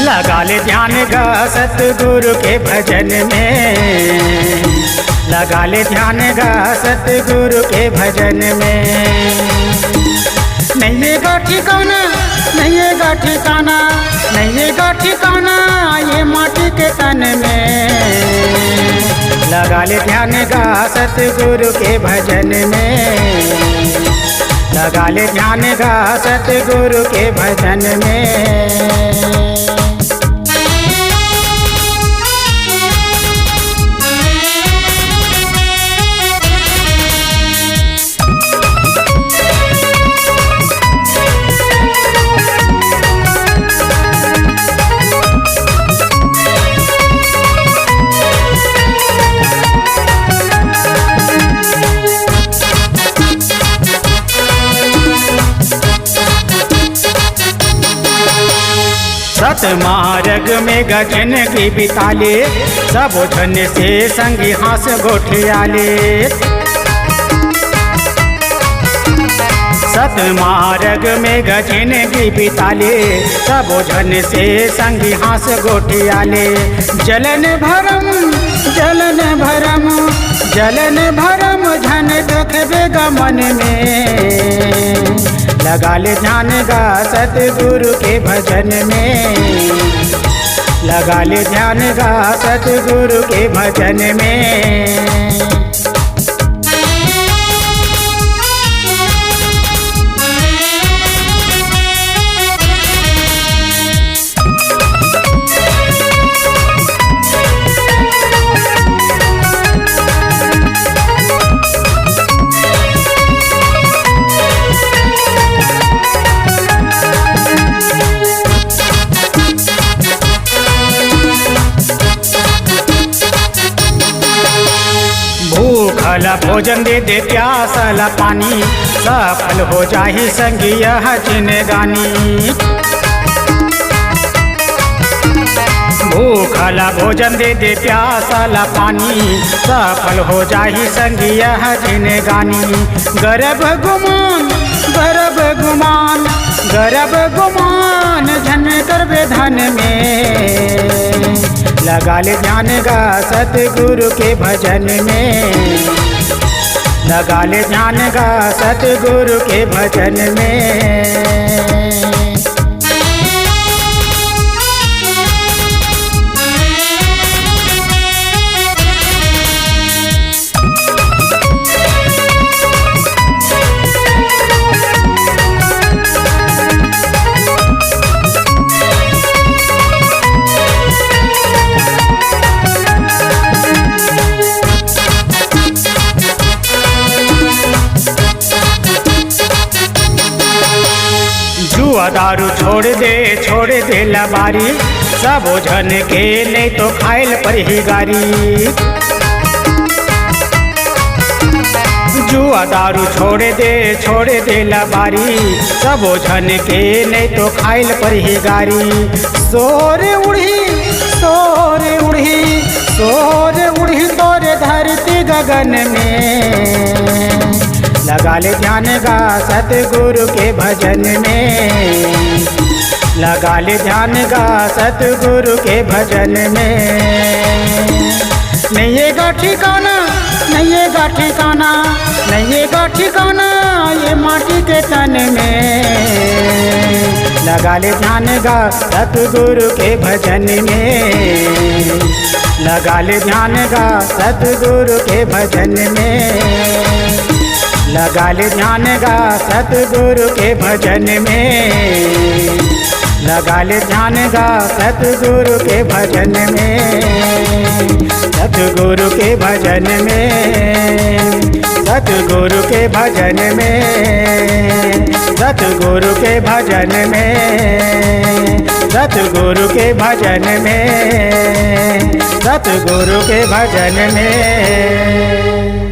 लगा ले ध्यान गा सतगुरु के भजन में, लगा ले ध्यान गा सतगुरु के भजन में। नहीं गा ठिकाना, नहीं गा ठिकाना, नहीं गा ठिकाना ये माटी के तन में। लगा ले ध्यान गा सतगुरु के भजन में, लगा ले ध्यान गा सतगुरु के भजन में। सतमार्ग में गजन की बिताले, सब धन से संगी हास गोठियाले। सतमार्ग में गजन की बिताले, सब धन से संगी हास गोठियाले। जलन भरम, जलन भरम, जलन भरम झन देखबेगा मन में। लगा ले ध्यान गा सतगुरु के भजन में, लगा ले ध्यान गा सतगुरु के भजन में। भूखला भोजन दे दे प्यासला पानी, सफल हो जाही संगी यह जिनगानी। भूखला भोजन दे दे प्यासला पानी, सफल हो जाही संगी यह जिनगानी। गर्भ गुमान, गर्भ गुमान, गर्भ गुमान झन करबे धन में। लगा ले ध्यान गा सतगुरु के भजन में, लगा ले ध्यान गा सतगुरु के भजन में। जुआ दारू छोड़ दे लबारी, सब झन के नहीं तो खाइल पर ही गारी। जुआ दारू छोड़ दे लबारी, सब झन के नहीं तो खाइल पर ही गारी। सोर उड़ी, सोर उड़ी, सोर उड़ी तोरे धरती गगन में। लगा ले ध्यान गा सतगुरु के भजन में, लगा ले ध्यान गा सतगुरु के भजन में। नहीं गा ठिकाना, नहीं गा ठिकाना, नहीं गा ठिकाना ये माटी के तन में। लगा ले ध्यान गा सतगुरु के भजन में, लगा ले ध्यान गा सतगुरु के भजन में। लगा ले ध्यान गा सतगुरु के भजन में, लगा ले ध्यान गा सतगुरु के भजन में। सतगुरु के भजन में, सतगुरु के भजन में, सतगुरु के भजन में, सतगुरु के भजन में, सतगुरु के भजन में।